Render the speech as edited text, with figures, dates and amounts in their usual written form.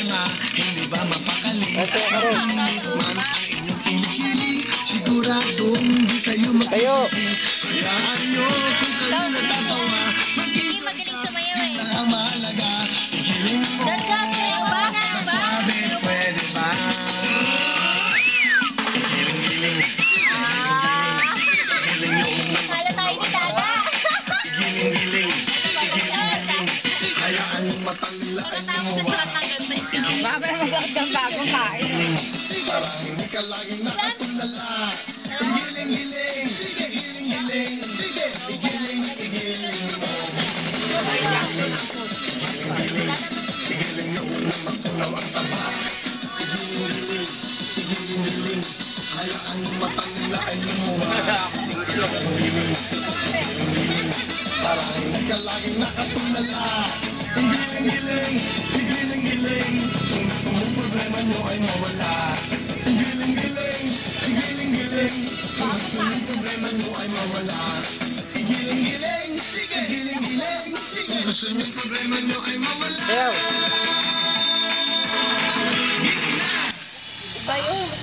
nga, hindi ba mapakali? Kahit man ang inyong pinipiling, siguradong hindi kayo makikili. Kaya ayoko kayo natatawa, Magaling sumayaw eh. ang mahalaga, igiling mo. Sabi, pwede ba? Giling-giling. Giling yung Hala tayo ni Dada. giling-giling. Giling-giling. Hayaan matanglaan mo ba? Bakit masakit kang bagong kain? Parang hindi ka laging nakatulala. Giling-giling. Giling-giling. Giling-giling mo. Giling yung matunaw ang taba. Giling-giling. Giling-giling. Hayaan matanglaan mo ba? Giling-giling. Parang hindi ka laging nakatulala. Giling-giling. Giling-giling. Kung gusto mong problema nyo ay mawala. Giling-giling. Giling-giling. Kung gusto mong problema nyo ay mawala. Giling-giling. Giling-giling. Kung gusto mong problema nyo ay mawala. Ayaw. Giling na! Bayo.